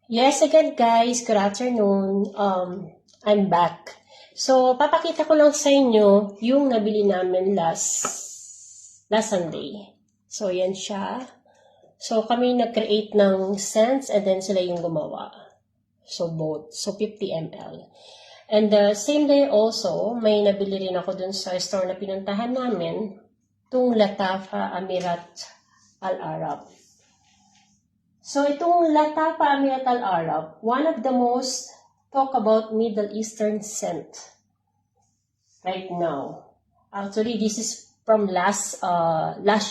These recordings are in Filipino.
Yes, again guys, good afternoon. I'm back. So, papakita ko lang sa inyo yung nabili namin last Sunday. So, yan siya. So, kami nag-create ng scents and then sila yung gumawa. So, both. So, 50 ml. And the same day also, may nabili rin ako dun sa store na pinuntahan namin, itong Latafa Amirat Al-Arab. So, itong Latafa Amirat Al-Arab, one of the most talk about Middle Eastern scent right now. Actually, this is from last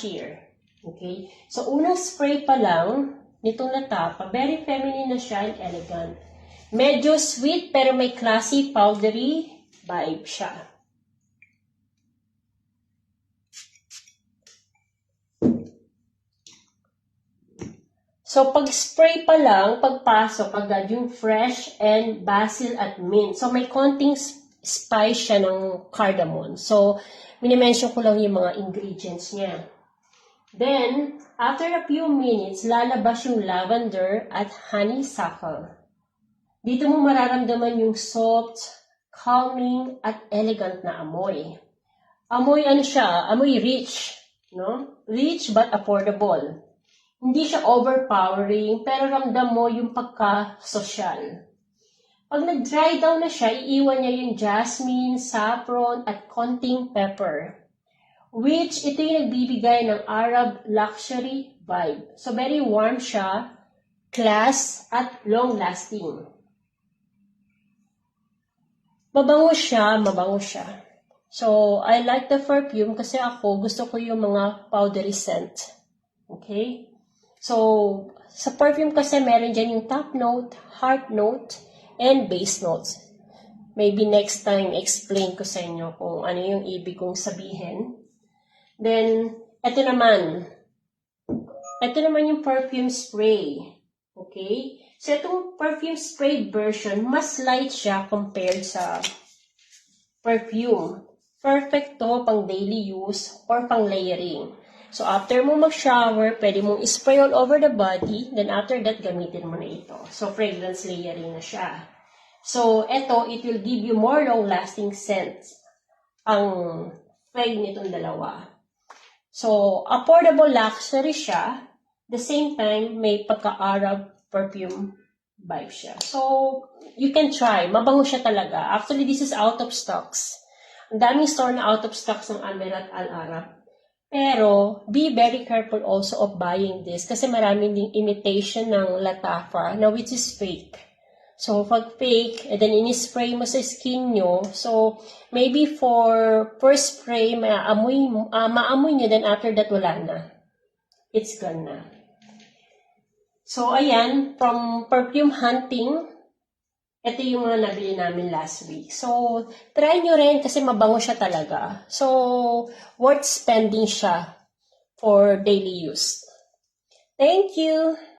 year. Okay? So, unang spray pa lang nitong Latafa, very feminine na siya and elegant. Medyo sweet pero may classy, powdery vibe siya. So, pag-spray pa lang, pagpasok, agad yung fresh and basil at mint. So, may konting spice siya ng cardamom. So, minimension ko lang yung mga ingredients niya. Then, after a few minutes, lalabas yung lavender at honeysuckle. Dito mo mararamdaman yung soft, calming, at elegant na amoy. Amoy ano siya? Amoy rich. No? Rich but affordable. Hindi siya overpowering, pero ramdam mo yung pagka-sosyal. Pag nag-dry down na siya, iiwan niya yung jasmine, saffron, at konting pepper. Which, ito yung nagbibigay ng Arab luxury vibe. So, very warm siya, class, at long-lasting. Mabango siya. So, I like the perfume kasi ako gusto ko yung mga powdery scent. Okay? So, sa perfume kasi meron dyan yung top note, heart note, and base notes. Maybe next time explain ko sa inyo kung ano yung ibig kong sabihin. Then, ito naman yung perfume spray. Okay? So, itong perfume spray version, mas light siya compared sa perfume. Perfect to pang daily use or pang layering. So, after mo mag-shower, pwede mong spray all over the body. Then, after that, gamitin mo na ito. So, fragrance layering na siya. So, ito, it will give you more long-lasting scents ang frag nitong dalawa. So, affordable luxury siya. The same time, may pagka-Arab perfume vibe siya. So, you can try. Mabango siya talaga. Actually, this is out of stocks. Ang daming store na out of stocks ng Amirat Al-Arab. Pero, be very careful also of buying this kasi maraming ding imitation ng Latafa na which is fake. So, pag fake, and then in-spray mo sa skin nyo, so, maybe for first spray, maamoy nyo, then after that, wala na. It's gone na. So, ayan, from perfume hunting, ito yung mga nabili namin last week. So, try nyo rin kasi mabango siya talaga. So, worth spending siya for daily use. Thank you!